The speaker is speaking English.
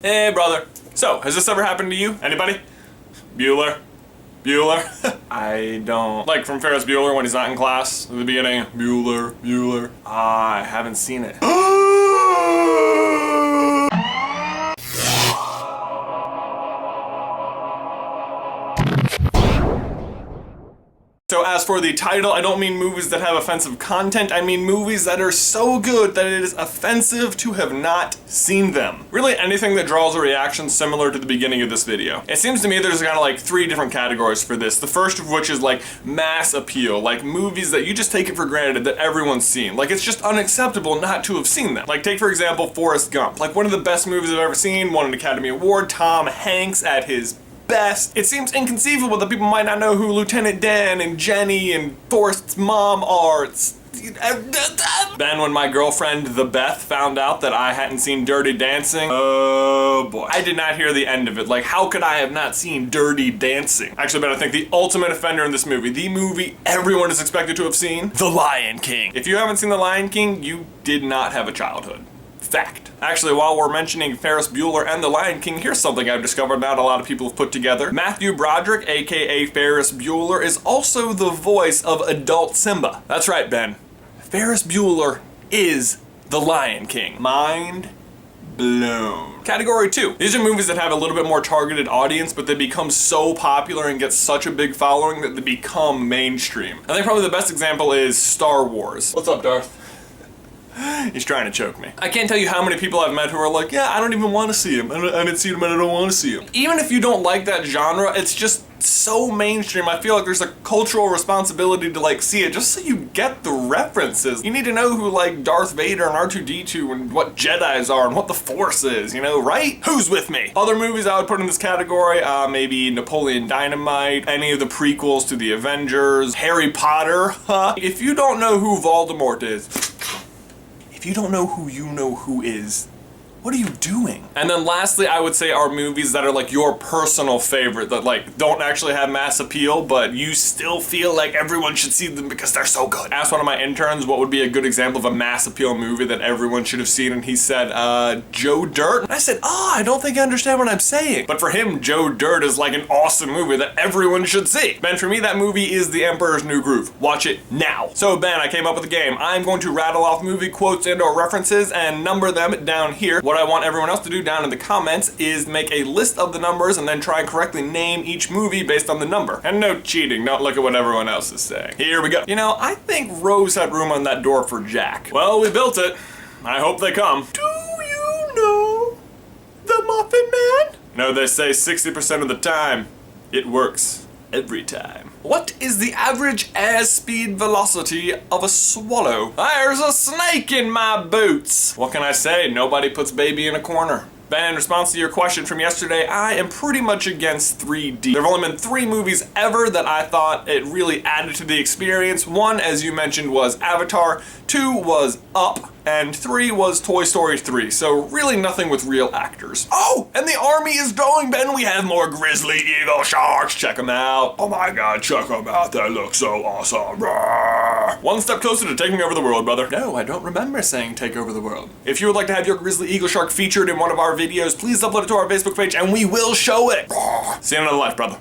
Hey, brother. So, has this ever happened to you? Anybody? Bueller? Bueller? I don't... Like from Ferris Bueller when he's not in class at the beginning. Bueller, Bueller. I haven't seen it. So as for the title, I don't mean movies that have offensive content, I mean movies that are so good that it is offensive to have not seen them. Really anything that draws a reaction similar to the beginning of this video. It seems to me there's kind of like 3 different categories for this. The first of which is like mass appeal, like movies that you just take it for granted that everyone's seen. Like it's just unacceptable not to have seen them. Like take for example Forrest Gump, like one of the best movies I've ever seen, won an Academy Award, Tom Hanks at his best. It seems inconceivable that people might not know who Lieutenant Dan and Jenny and Forrest's mom are. Then when my girlfriend, the Beth, found out that I hadn't seen Dirty Dancing, oh boy. I did not hear the end of it. Like, how could I have not seen Dirty Dancing? Actually, but I think the ultimate offender in this movie, the movie everyone is expected to have seen, The Lion King. If you haven't seen The Lion King, you did not have a childhood. Fact. Actually, while we're mentioning Ferris Bueller and The Lion King, here's something I've discovered not a lot of people have put together. Matthew Broderick, aka Ferris Bueller, is also the voice of adult Simba. That's right, Ben. Ferris Bueller is The Lion King. Mind blown. Category 2. These are movies that have a little bit more targeted audience, but they become so popular and get such a big following that they become mainstream. I think probably the best example is Star Wars. What's up, Darth? He's trying to choke me. I can't tell you how many people I've met who are like, yeah, I don't even want to see him. I didn't see him and I don't want to see him. Even if you don't like that genre, it's just so mainstream. I feel like there's a cultural responsibility to like see it just so you get the references. You need to know who like Darth Vader and R2-D2 and what Jedis are and what the Force is, you know, right? Who's with me? Other movies I would put in this category, maybe Napoleon Dynamite, any of the prequels to the Avengers, Harry Potter. If you don't know who Voldemort is, if you don't know who is, what are you doing? And then lastly, I would say are movies that are like your personal favorite, that like don't actually have mass appeal, but you still feel like everyone should see them because they're so good. Asked one of my interns what would be a good example of a mass appeal movie that everyone should have seen, and he said, Joe Dirt. And I said, I don't think I understand what I'm saying. But for him, Joe Dirt is like an awesome movie that everyone should see. Ben, for me, that movie is The Emperor's New Groove. Watch it now. So Ben, I came up with a game. I'm going to rattle off movie quotes and or references and number them down here. What I want everyone else to do down in the comments is make a list of the numbers and then try and correctly name each movie based on the number. And no cheating, don't look at what everyone else is saying. Here we go. You know, I think Rose had room on that door for Jack. Well, we built it. I hope they come. Do you know the Muffin Man? No, they say 60% of the time, it works every time. What is the average airspeed velocity of a swallow? There's a snake in my boots. What can I say? Nobody puts baby in a corner. Ben, in response to your question from yesterday, I am pretty much against 3D. There have only been 3 movies ever that I thought it really added to the experience. 1, as you mentioned, was Avatar. 2 was Up. And 3 was Toy Story 3, so really nothing with real actors. Oh, and the army is growing, Ben. We have more grizzly eagle sharks. Check them out. Oh my God, check them out. They look so awesome. Rawr. One step closer to taking over the world, brother. No, I don't remember saying take over the world. If you would like to have your grizzly eagle shark featured in one of our videos, please upload it to our Facebook page and we will show it. Rawr. See you in another life, brother.